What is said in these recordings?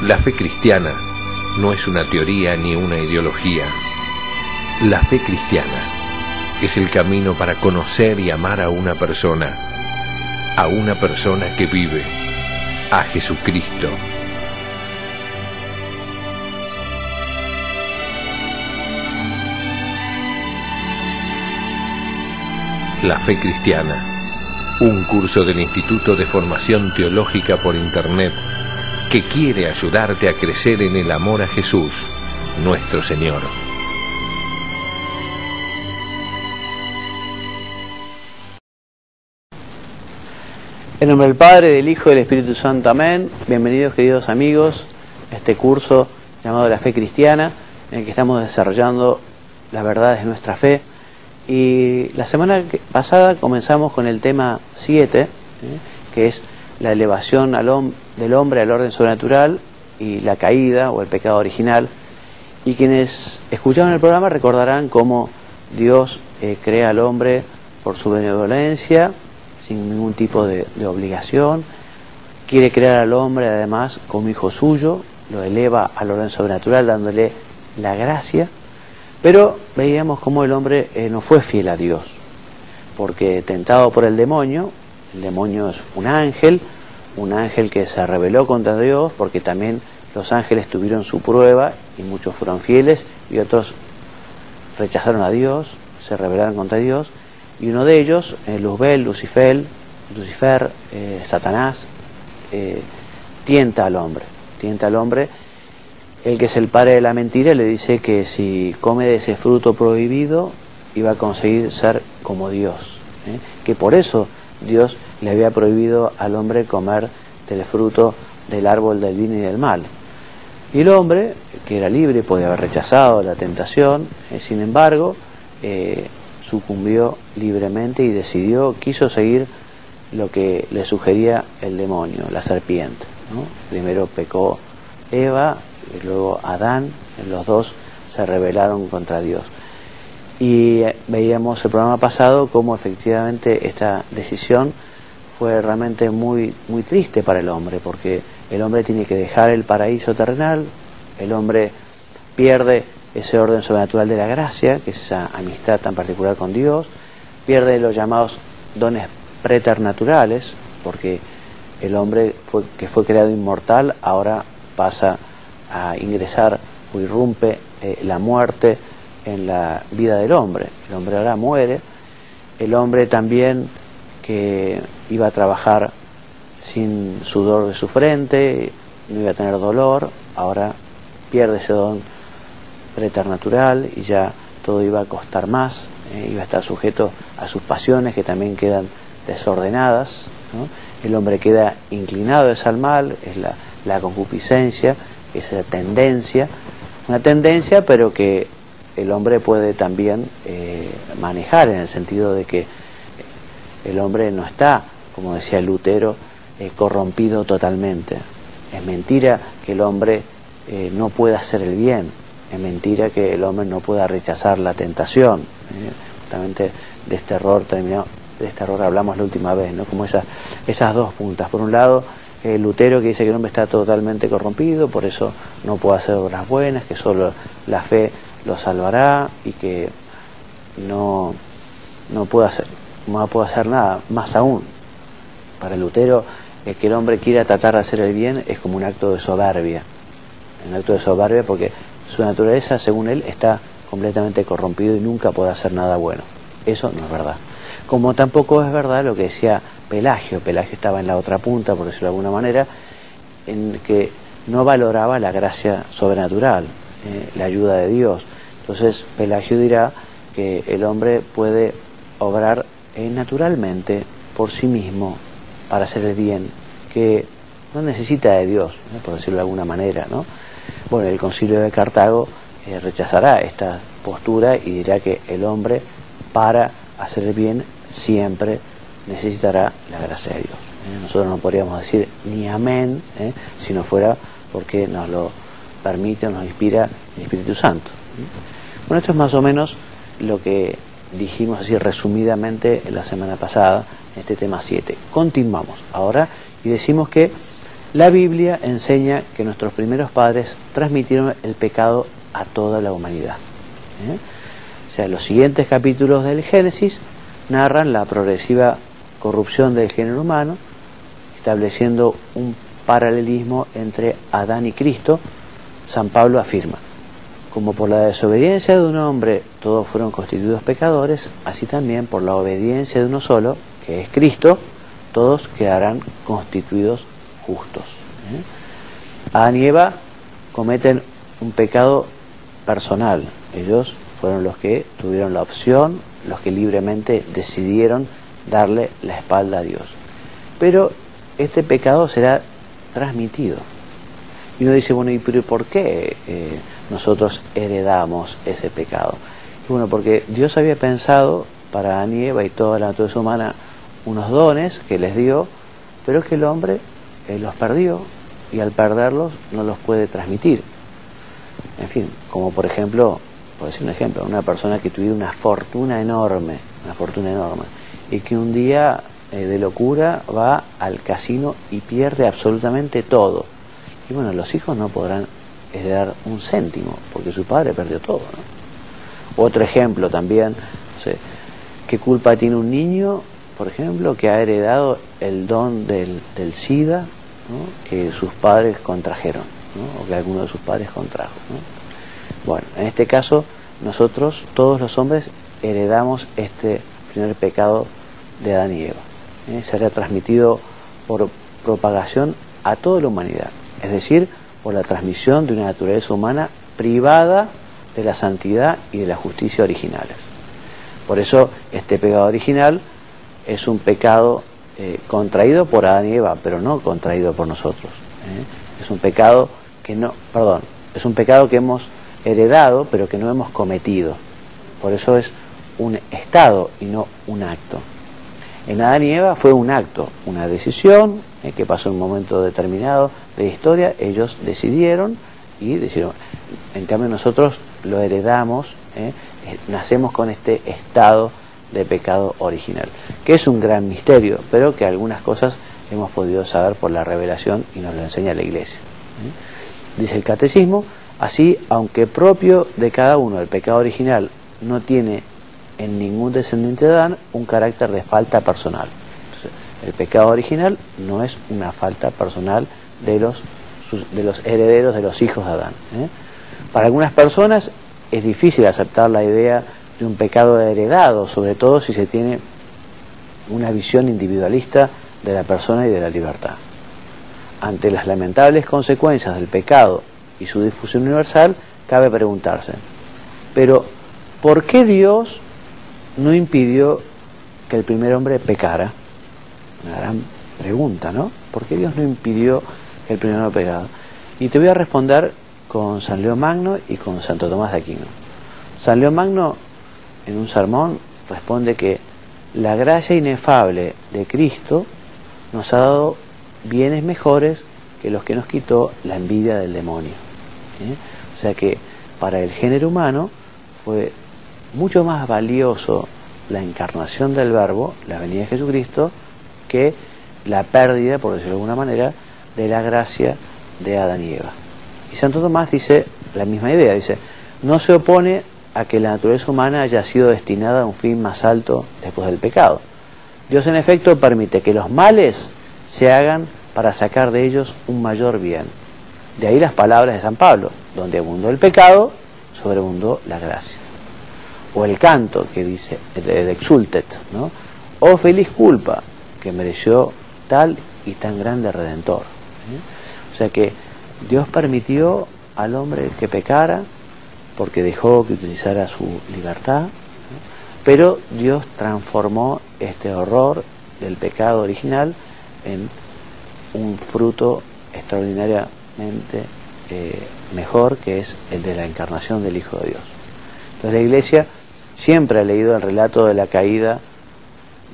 La fe cristiana no es una teoría ni una ideología. La fe cristiana es el camino para conocer y amar a una persona que vive, a Jesucristo. La fe cristiana, un curso del Instituto de Formación Teológica por Internet que quiere ayudarte a crecer en el amor a Jesús, nuestro Señor. En nombre del Padre, del Hijo y del Espíritu Santo. Amén. Bienvenidos, queridos amigos, a este curso llamado La Fe Cristiana, en el que estamos desarrollando las verdades de nuestra fe. Y la semana pasada comenzamos con el tema 7, que es la elevación del hombre al orden sobrenatural y la caída o el pecado original. Y quienes escucharon el programa recordarán cómo Dios crea al hombre por su benevolencia, sin ningún tipo de obligación. Quiere crear al hombre además como hijo suyo, lo eleva al orden sobrenatural dándole la gracia. Pero veíamos cómo el hombre no fue fiel a Dios, porque tentado por el demonio es un ángel que se rebeló contra Dios, porque también los ángeles tuvieron su prueba y muchos fueron fieles y otros rechazaron a Dios, se rebelaron contra Dios, y uno de ellos, Lucifer, Satanás, tienta al hombre. El que es el padre de la mentira le dice que si come de ese fruto prohibido iba a conseguir ser como Dios, que por eso Dios le había prohibido al hombre comer del fruto del árbol del bien y del mal. Y el hombre, que era libre, podía haber rechazado la tentación, sin embargo, sucumbió libremente y quiso seguir lo que le sugería el demonio, la serpiente, ¿no? Primero pecó Eva, y luego Adán, los dos se rebelaron contra Dios. Y veíamos el programa pasado cómo efectivamente esta decisión fue realmente muy, muy triste para el hombre, porque el hombre tiene que dejar el paraíso terrenal, el hombre pierde ese orden sobrenatural de la gracia, que es esa amistad tan particular con Dios, pierde los llamados dones preternaturales, porque el hombre que fue creado inmortal ahora pasa a ingresar o irrumpe la muerte en la vida del hombre. El hombre ahora muere. El hombre también, que iba a trabajar sin sudor de su frente, no iba a tener dolor, ahora pierde ese don preternatural y ya todo iba a costar más, iba a estar sujeto a sus pasiones, que también quedan desordenadas, ¿no? El hombre queda inclinado al mal, es la concupiscencia, esa tendencia, una tendencia pero que el hombre puede también manejar, en el sentido de que el hombre no está, como decía Lutero, corrompido totalmente. Es mentira que el hombre no pueda hacer el bien, es mentira que el hombre no pueda rechazar la tentación. Justamente de este error hablamos la última vez, ¿no? Como esas dos puntas. Por un lado, Lutero, que dice que el hombre está totalmente corrompido, por eso no puede hacer obras buenas, que solo la fe lo salvará y que no puede hacer nada. Más aún, para Lutero, que el hombre quiera tratar de hacer el bien es como un acto de soberbia, porque su naturaleza, según él, está completamente corrompido y nunca puede hacer nada bueno. Eso no es verdad. Como tampoco es verdad lo que decía Pelagio. Pelagio estaba en la otra punta, por decirlo de alguna manera, en que no valoraba la gracia sobrenatural, la ayuda de Dios. Entonces Pelagio dirá que el hombre puede obrar naturalmente por sí mismo para hacer el bien, que no necesita de Dios, ¿no? Por decirlo de alguna manera, ¿no? Bueno, el Concilio de Cartago rechazará esta postura y dirá que el hombre, para hacer el bien, siempre necesitará la gracia de Dios. Nosotros no podríamos decir ni amén si no fuera porque nos lo permite, nos inspira el Espíritu Santo. Bueno, esto es más o menos lo que dijimos así resumidamente la semana pasada en este tema 7. Continuamos ahora y decimos que La Biblia enseña que nuestros primeros padres transmitieron el pecado a toda la humanidad. O sea, los siguientes capítulos del Génesis narran la progresiva corrupción del género humano, estableciendo un paralelismo entre Adán y Cristo. San Pablo afirma: como por la desobediencia de un hombre todos fueron constituidos pecadores, así también por la obediencia de uno solo, que es Cristo, todos quedarán constituidos justos. Adán y Eva cometen un pecado personal. Ellos fueron los que tuvieron la opción, los que libremente decidieron darle la espalda a Dios. Pero este pecado será transmitido. Y uno dice, bueno, ¿y por qué nosotros heredamos ese pecado? Y bueno, porque Dios había pensado para Adán y Eva y toda la naturaleza humana unos dones que les dio, pero que el hombre los perdió, y al perderlos no los puede transmitir. En fin, como por ejemplo, por decir un ejemplo, una persona que tuviera una fortuna enorme, y que un día de locura va al casino y pierde absolutamente todo. Y bueno, los hijos no podrán heredar un céntimo, porque su padre perdió todo, ¿no? Otro ejemplo también, no sé, ¿qué culpa tiene un niño, por ejemplo, que ha heredado el don del SIDA, ¿no?, que sus padres contrajeron, ¿no?, o que alguno de sus padres contrajo, ¿no? Bueno, en este caso, nosotros, todos los hombres, heredamos este primer pecado de Adán y Eva. Será transmitido por propagación a toda la humanidad, es decir, por la transmisión de una naturaleza humana privada de la santidad y de la justicia originales. Por eso este pecado original es un pecado contraído por Adán y Eva, pero no contraído por nosotros. Es un pecado que es un pecado que hemos heredado, pero que no hemos cometido. Por eso es un estado y no un acto. En Adán y Eva fue un acto, una decisión que pasó en un momento determinado de la historia. Ellos decidieron y decidieron. En cambio nosotros lo heredamos, nacemos con este estado de pecado original, que es un gran misterio, pero que algunas cosas hemos podido saber por la revelación y nos lo enseña la Iglesia. Dice el Catecismo: así, aunque propio de cada uno el pecado original no tiene en ningún descendiente de Adán un carácter de falta personal. Entonces, el pecado original no es una falta personal de los herederos, de los hijos de Adán. Para algunas personas es difícil aceptar la idea de un pecado heredado, sobre todo si se tiene una visión individualista de la persona y de la libertad. Ante las lamentables consecuencias del pecado y su difusión universal, cabe preguntarse, pero ¿por qué Dios no impidió que el primer hombre pecara? Una gran pregunta, ¿no? ¿Por qué Dios no impidió que el primer hombre pecara? Y te voy a responder con San León Magno y con Santo Tomás de Aquino. San León Magno, en un sermón, responde que la gracia inefable de Cristo nos ha dado bienes mejores que los que nos quitó la envidia del demonio. O sea que para el género humano fue mucho más valioso la encarnación del Verbo, la venida de Jesucristo, que la pérdida, por decirlo de alguna manera, de la gracia de Adán y Eva. Y Santo Tomás dice la misma idea, dice: no se opone a que la naturaleza humana haya sido destinada a un fin más alto después del pecado. Dios en efecto permite que los males se hagan para sacar de ellos un mayor bien. De ahí las palabras de San Pablo: donde abundó el pecado, sobreabundó la gracia. O el canto que dice, el exultet, ¿no? Oh feliz culpa que mereció tal y tan grande Redentor. O sea que Dios permitió al hombre que pecara porque dejó que utilizara su libertad, pero Dios transformó este horror del pecado original en un fruto extraordinariamente mejor, que es el de la encarnación del Hijo de Dios. Entonces la Iglesia siempre ha leído el relato de la caída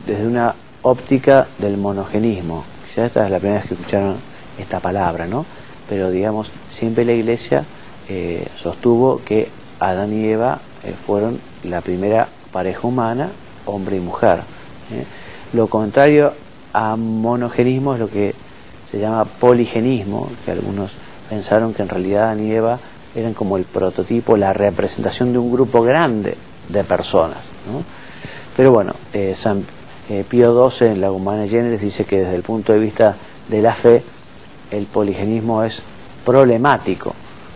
desde una óptica del monogenismo. Quizás esta es la primera vez que escucharon esta palabra, ¿no? Pero digamos, siempre la Iglesia sostuvo que Adán y Eva fueron la primera pareja humana, hombre y mujer. Lo contrario a monogenismo es lo que se llama poligenismo, que algunos pensaron que en realidad Adán y Eva eran como el prototipo, la representación de un grupo grande de personas, ¿no? Pero bueno, San Pío XII en la Humanae Generis dice que desde el punto de vista de la fe, el poligenismo es problemático,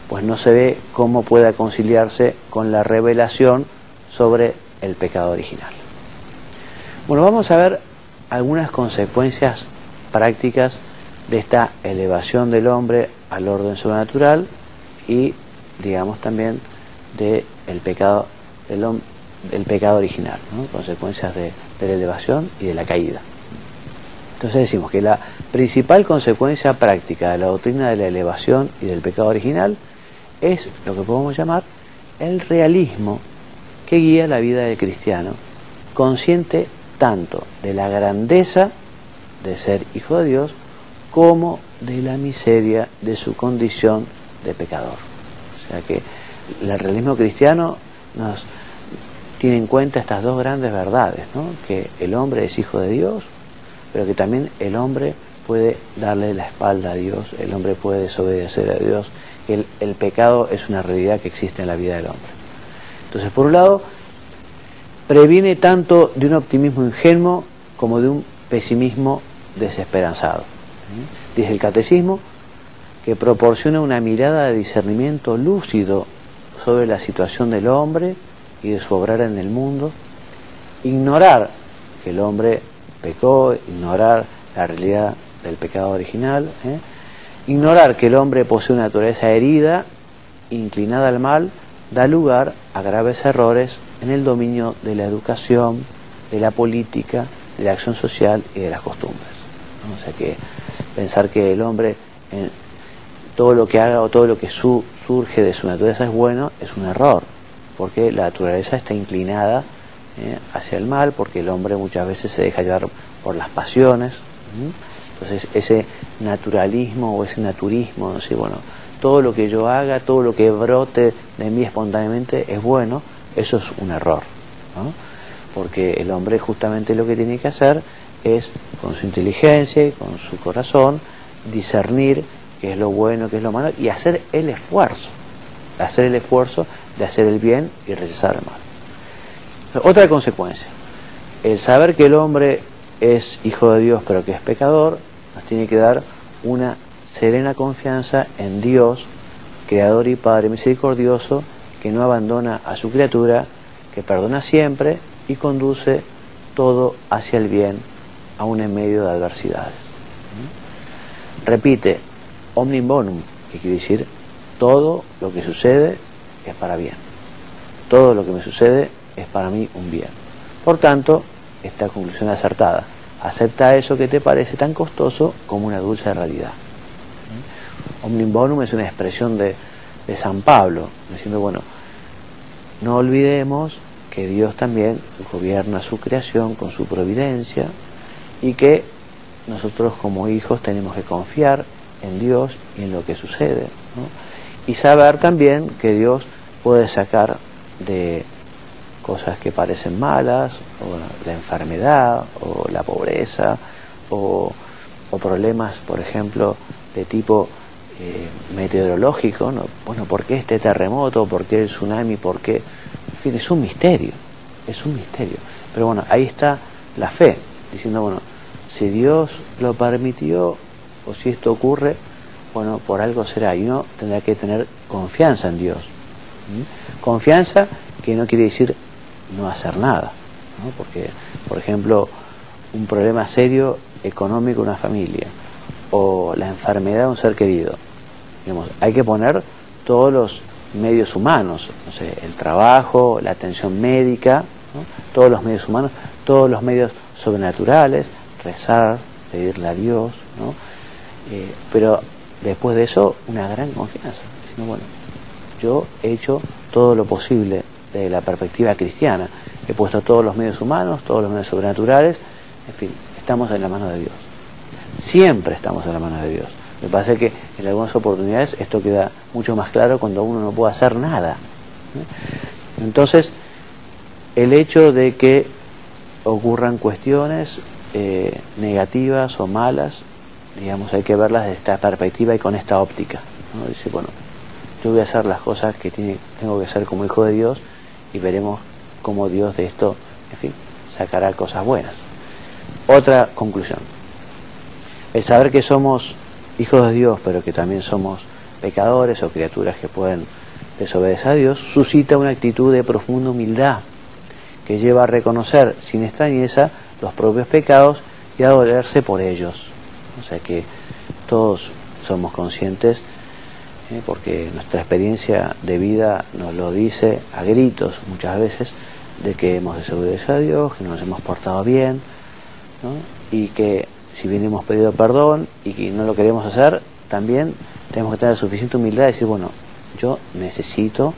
pues no se ve cómo pueda conciliarse con la revelación sobre el pecado original. Bueno, vamos a ver algunas consecuencias prácticas de esta elevación del hombre al orden sobrenatural y, digamos, también del pecado, el pecado original, ¿no? Consecuencias de la elevación y de la caída. Entonces decimos que la principal consecuencia práctica de la doctrina de la elevación y del pecado original es lo que podemos llamar el realismo que guía la vida del cristiano, consciente tanto de la grandeza de ser hijo de Dios como de la miseria de su condición de pecador. O sea que el realismo cristiano nos tiene en cuenta estas dos grandes verdades, ¿no? Que el hombre es hijo de Dios, pero que también el hombre puede darle la espalda a Dios, el hombre puede desobedecer a Dios, que el pecado es una realidad que existe en la vida del hombre. Entonces, por un lado, previene tanto de un optimismo ingenuo como de un pesimismo desesperanzado. Dice el Catecismo que proporciona una mirada de discernimiento lúcido sobre la situación del hombre y de su obrar en el mundo. Ignorar que el hombre pecó, ignorar la realidad del pecado original, ignorar que el hombre posee una naturaleza herida, inclinada al mal, da lugar a graves errores en el dominio de la educación, de la política, de la acción social y de las costumbres. O sea que pensar que el hombre, todo lo que haga o todo lo que surge de su naturaleza es bueno, es un error, porque la naturaleza está inclinada hacia el mal, porque el hombre muchas veces se deja llevar por las pasiones. Entonces ese naturalismo o ese naturismo, no sé, bueno, todo lo que yo haga, todo lo que brote de mí espontáneamente es bueno, eso es un error, ¿no? Porque el hombre justamente lo que tiene que hacer es, con su inteligencia y con su corazón, discernir qué es lo bueno, qué es lo malo, y hacer el esfuerzo de hacer el bien y rechazar el mal. Otra consecuencia, el saber que el hombre es hijo de Dios pero que es pecador, nos tiene que dar una serena confianza en Dios, Creador y Padre misericordioso, que no abandona a su criatura, que perdona siempre y conduce todo hacia el bien, aún en medio de adversidades. Repite, omnium bonum, que quiere decir, todo lo que sucede es para bien. Todo lo que me sucede es para mí un bien. Por tanto, esta conclusión es acertada. Acepta eso que te parece tan costoso como una dulce realidad. Omnium bonum es una expresión de San Pablo, diciendo, bueno, no olvidemos que Dios también gobierna su creación con su providencia y que nosotros como hijos tenemos que confiar en Dios y en lo que sucede, ¿no? Y saber también que Dios puede sacar de cosas que parecen malas, o la enfermedad, o la pobreza, o problemas, por ejemplo, de tipo meteorológico, ¿no? Bueno, ¿por qué este terremoto? ¿Por qué el tsunami? ¿Por qué? En fin, es un misterio. Pero bueno, ahí está la fe, diciendo, bueno, si Dios lo permitió, o si esto ocurre, bueno, por algo será, y uno tendrá que tener confianza en Dios. Confianza que no quiere decir no hacer nada, ¿no? Porque, por ejemplo, un problema serio económico en una familia, o la enfermedad de un ser querido, digamos, hay que poner todos los medios humanos, no sé, el trabajo, la atención médica, ¿no? Todos los medios humanos, todos los medios sobrenaturales, rezar, pedirle a Dios, ¿no? Pero después de eso, una gran confianza, diciendo, bueno, yo he hecho todo lo posible desde la perspectiva cristiana, he puesto todos los medios humanos, todos los medios sobrenaturales, en fin, estamos en la mano de Dios. Siempre estamos en la mano de Dios. Me parece que en algunas oportunidades esto queda mucho más claro cuando uno no puede hacer nada. Entonces, el hecho de que ocurran cuestiones negativas o malas digamos, hay que verlas desde esta perspectiva y con esta óptica, ¿no? Dice, bueno, yo voy a hacer las cosas que tengo que hacer como hijo de Dios y veremos cómo Dios de esto, en fin, sacará cosas buenas. Otra conclusión. El saber que somos hijos de Dios, pero que también somos pecadores o criaturas que pueden desobedecer a Dios, suscita una actitud de profunda humildad que lleva a reconocer sin extrañeza los propios pecados y a dolerse por ellos. O sea que todos somos conscientes, porque nuestra experiencia de vida nos lo dice a gritos muchas veces, de que hemos desobedecido a Dios, que no nos hemos portado bien, ¿no? Y que si bien hemos pedido perdón y que no lo queremos hacer, también tenemos que tener suficiente humildad de decir, bueno, yo necesito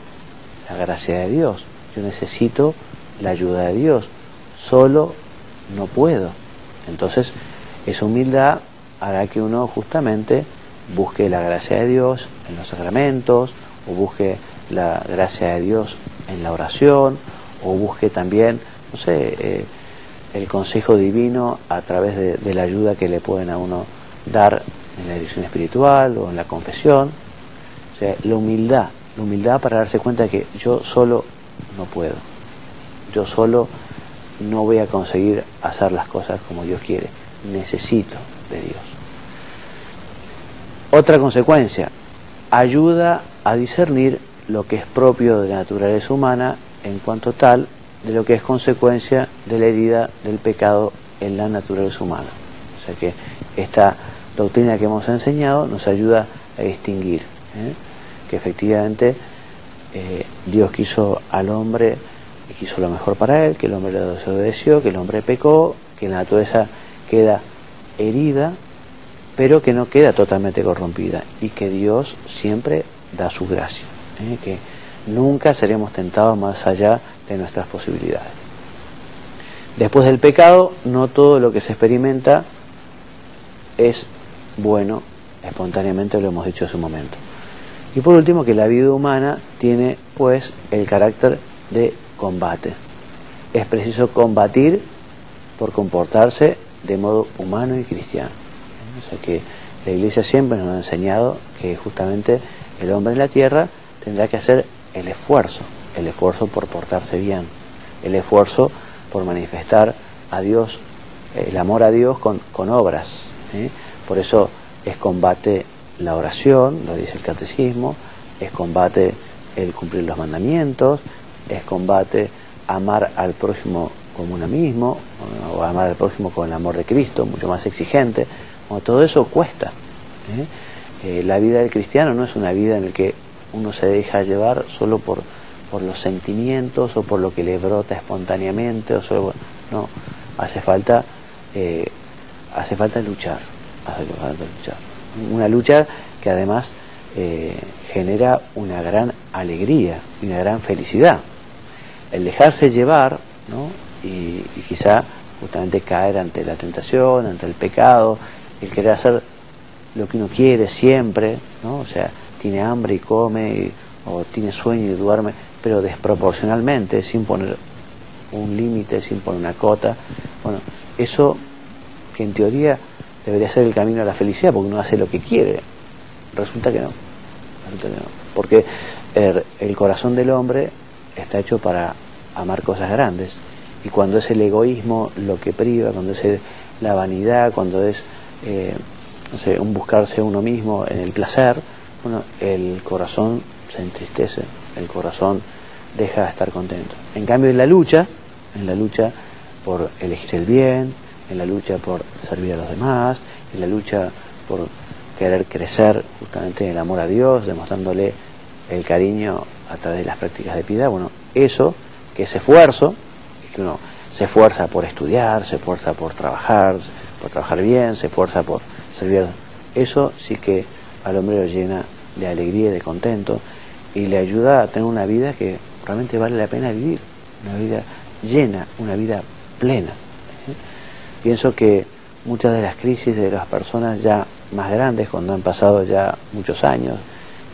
la gracia de Dios, yo necesito la ayuda de Dios, solo no puedo. Entonces esa humildad hará que uno justamente busque la gracia de Dios en los sacramentos, o busque la gracia de Dios en la oración, o busque también, no sé, el consejo divino a través de la ayuda que le pueden a uno dar en la dirección espiritual o en la confesión. O sea, la humildad para darse cuenta de que yo solo no puedo, yo solo no voy a conseguir hacer las cosas como Dios quiere, necesito de Dios. Otra consecuencia, ayuda a discernir lo que es propio de la naturaleza humana en cuanto tal de lo que es consecuencia de la herida del pecado en la naturaleza humana. O sea que esta doctrina que hemos enseñado nos ayuda a distinguir que efectivamente Dios quiso al hombre y quiso lo mejor para él, que el hombre le desobedeció, que el hombre pecó, que la naturaleza queda herida, pero que no queda totalmente corrompida, y que Dios siempre da su gracia, que nunca seremos tentados más allá de nuestras posibilidades. Después del pecado, no todo lo que se experimenta es bueno, espontáneamente, lo hemos dicho hace un momento. Y por último, que la vida humana tiene pues el carácter de combate. Es preciso combatir por comportarse de modo humano y cristiano. O sea que la Iglesia siempre nos ha enseñado que justamente el hombre en la tierra tendrá que hacer el esfuerzo por portarse bien, el esfuerzo por manifestar a Dios, el amor a Dios con obras. Por eso es combate la oración, lo dice el catecismo, es combate el cumplir los mandamientos, es combate amar al prójimo como uno mismo, o amar al prójimo con el amor de Cristo, mucho más exigente. Bueno, todo eso cuesta. La vida del cristiano no es una vida en la que uno se deja llevar solo por los sentimientos o por lo que le brota espontáneamente, o solo, no, hace falta luchar, una lucha que además genera una gran alegría y una gran felicidad. El dejarse llevar, ¿no? y quizá justamente caer ante la tentación, ante el pecado, el querer hacer lo que uno quiere siempre, ¿no? O sea, tiene hambre y come, o tiene sueño y duerme, pero desproporcionalmente, sin poner un límite, sin poner una cota. Bueno, eso que en teoría debería ser el camino a la felicidad, porque uno hace lo que quiere, resulta que no, porque el corazón del hombre está hecho para amar cosas grandes, y cuando es el egoísmo lo que priva, cuando es la vanidad, cuando es no sé, un buscarse a uno mismo en el placer, bueno, el corazón se entristece, el corazón deja de estar contento. En cambio, en la lucha por elegir el bien, en la lucha por servir a los demás, en la lucha por querer crecer justamente en el amor a Dios, demostrándole el cariño a través de las prácticas de piedad, bueno, eso, que ese esfuerzo, que uno se esfuerza por estudiar, se esfuerza por trabajar bien, se esfuerza por servir, eso sí que al hombre lo llena de alegría y de contento, y le ayuda a tener una vida que realmente vale la pena vivir, una vida llena, una vida plena. Pienso que muchas de las crisis de las personas ya más grandes, cuando han pasado ya muchos años,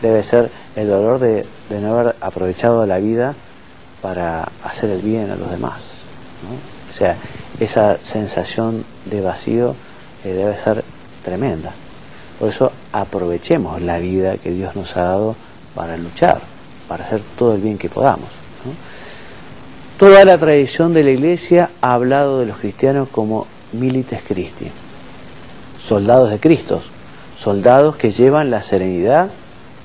debe ser el dolor de no haber aprovechado la vida para hacer el bien a los demás, ¿no? O sea, esa sensación de vacío debe ser tremenda. Por eso aprovechemos la vida que Dios nos ha dado para luchar, para hacer todo el bien que podamos, ¿no? Toda la tradición de la Iglesia ha hablado de los cristianos como milites Christi, soldados de Cristo, soldados que llevan la serenidad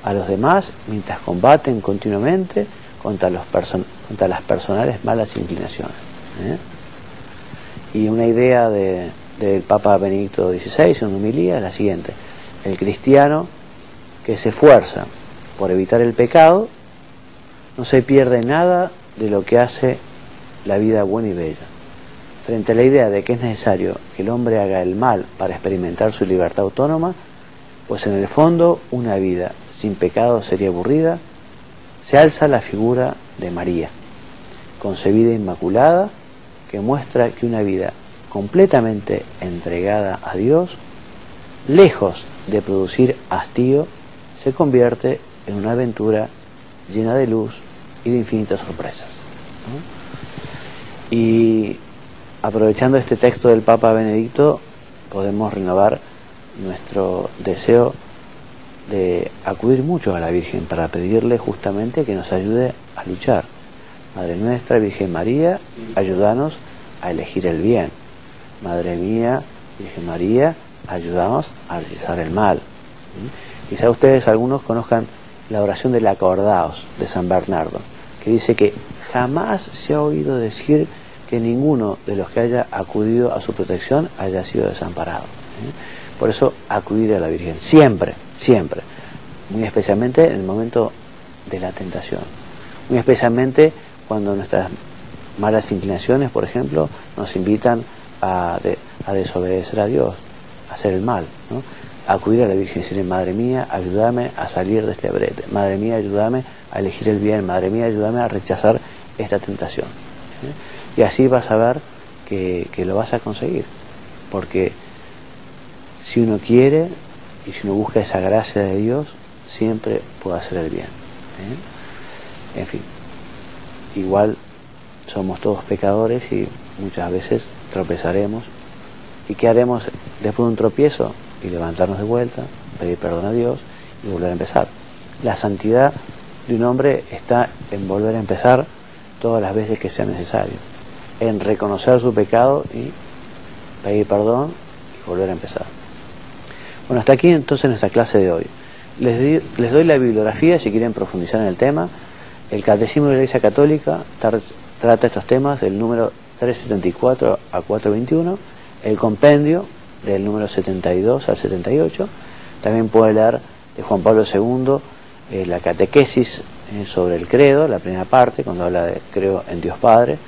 a los demás mientras combaten continuamente contra las personales malas inclinaciones, ¿eh? Y una idea del Papa Benedicto XVI en una homilía es la siguiente: el cristiano que se esfuerza por evitar el pecado no se pierde nada de lo que hace la vida buena y bella. Frente a la idea de que es necesario que el hombre haga el mal para experimentar su libertad autónoma, pues en el fondo una vida sin pecado sería aburrida, se alza la figura de María, concebida inmaculada, que muestra que una vida completamente entregada a Dios, lejos de producir hastío, se convierte en una aventura llena de luz y de infinitas sorpresas, ¿no? Y aprovechando este texto del Papa Benedicto, podemos renovar nuestro deseo de acudir mucho a la Virgen para pedirle justamente que nos ayude a luchar. Madre nuestra, Virgen María, ayúdanos a elegir el bien. Madre mía, Virgen María, ayúdanos a rechazar el mal. Quizá ustedes algunos conozcan la oración del acordaos de San Bernardo, que dice que jamás se ha oído decir que ninguno de los que haya acudido a su protección haya sido desamparado. Por eso acudir a la Virgen, siempre, siempre, muy especialmente en el momento de la tentación, muy especialmente cuando nuestras malas inclinaciones, por ejemplo, nos invitan a desobedecer a Dios, a hacer el mal, ¿no? Acudir a la Virgen y decirle: Madre mía, ayúdame a salir de este brete, Madre mía, ayúdame a elegir el bien, Madre mía, ayúdame a rechazar esta tentación, ¿sí? Y así vas a ver que lo vas a conseguir, porque si uno quiere y si uno busca esa gracia de Dios, siempre puede hacer el bien, ¿eh? En fin, igual somos todos pecadores y muchas veces tropezaremos. ¿Y qué haremos después de un tropiezo? Y levantarnos de vuelta, pedir perdón a Dios y volver a empezar. La santidad de un hombre está en volver a empezar todas las veces que sea necesario, en reconocer su pecado y pedir perdón y volver a empezar. Bueno, hasta aquí entonces nuestra clase de hoy. Les doy la bibliografía si quieren profundizar en el tema. El Catecismo de la Iglesia Católica trata estos temas del número 374 a 421, el compendio del número 72 al 78. También puede leer de Juan Pablo II la catequesis sobre el credo, la primera parte, cuando habla de creo en Dios Padre.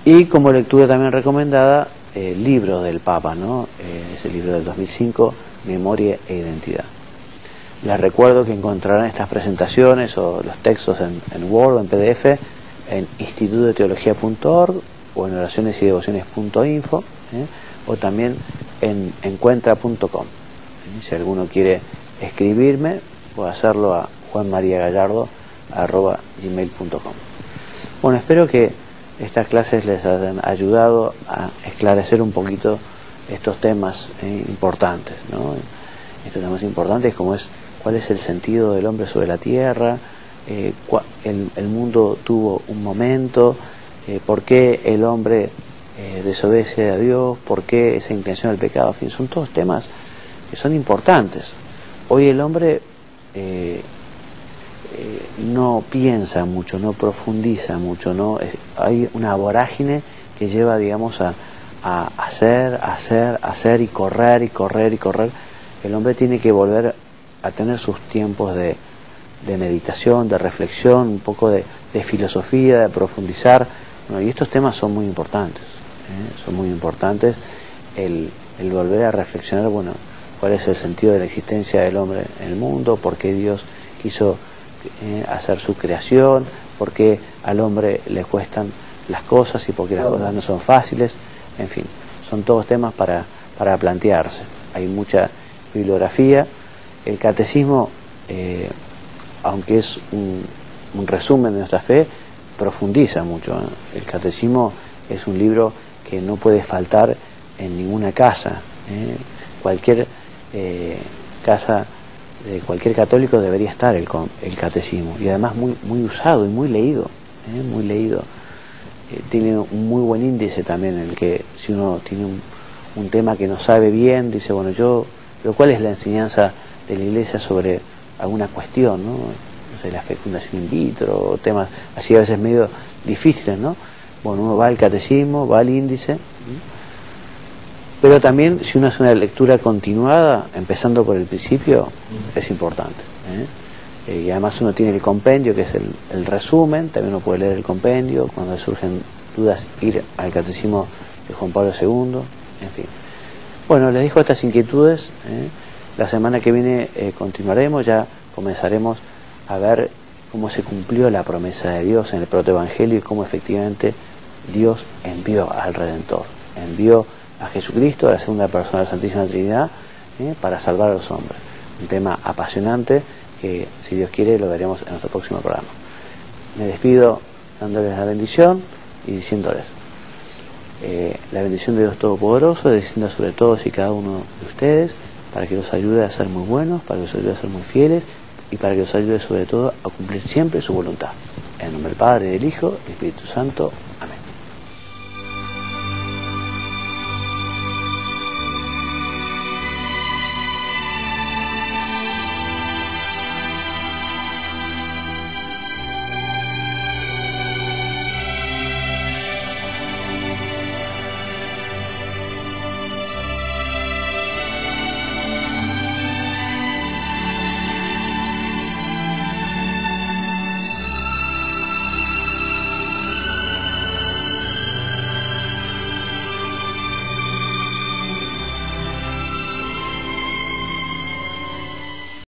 Y como lectura también recomendada, el libro del Papa, ¿no? Es el libro del 2005, Memoria e Identidad. Les recuerdo que encontrarán estas presentaciones o los textos en Word o en PDF en institutodeteología.org o en oracionesydevociones.info, o también en encuentra.com. Si alguno quiere escribirme, puede hacerlo a juanmariagallardo@gmail.com. Bueno, espero que estas clases les hayan ayudado a esclarecer un poquito estos temas importantes, ¿no? Estos temas importantes como es cuál es el sentido del hombre sobre la tierra, el mundo tuvo un momento, por qué el hombre desobedece a Dios, por qué esa inclinación al pecado. En fin, son todos temas que son importantes. Hoy el hombre no piensa mucho, no profundiza mucho, ¿no? Hay una vorágine que lleva, digamos, a hacer y correr. El hombre tiene que volver a tener sus tiempos de meditación, de reflexión, un poco de filosofía, de profundizar. Bueno, y estos temas son muy importantes, son muy importantes. El volver a reflexionar, bueno, cuál es el sentido de la existencia del hombre en el mundo, por qué Dios quiso hacer su creación, por qué al hombre le cuestan las cosas y por qué las cosas no son fáciles. En fin, son todos temas para plantearse. Hay mucha bibliografía. El catecismo, aunque es un resumen de nuestra fe, profundiza mucho. El catecismo es un libro que no puede faltar en ninguna casa. cualquier casa de cualquier católico debería estar el catecismo, y además muy usado y muy leído, muy leído. Tiene un muy buen índice también, en el que si uno tiene un tema que no sabe bien, dice, bueno, pero ¿cuál es la enseñanza de la Iglesia sobre alguna cuestión, ¿no? No sé, la fecundación in vitro, temas así a veces medio difíciles, ¿no? Bueno, uno va al catecismo, va al índice, pero también si uno hace una lectura continuada, empezando por el principio, es importante, y además uno tiene el compendio, que es el resumen, también uno puede leer el compendio, cuando surgen dudas, ir al catecismo de Juan Pablo II, en fin. Bueno, les dejo estas inquietudes, la semana que viene continuaremos, ya comenzaremos a ver cómo se cumplió la promesa de Dios en el protoevangelio y cómo efectivamente Dios envió al Redentor, envió a Jesucristo, a la segunda persona de la Santísima Trinidad, para salvar a los hombres. Un tema apasionante que, si Dios quiere, lo veremos en nuestro próximo programa. Me despido dándoles la bendición y diciéndoles la bendición de Dios Todopoderoso, descienda sobre todos y cada uno de ustedes, para que los ayude a ser muy buenos, para que los ayude a ser muy fieles y para que los ayude sobre todo a cumplir siempre su voluntad. En nombre del Padre, del Hijo y del Espíritu Santo.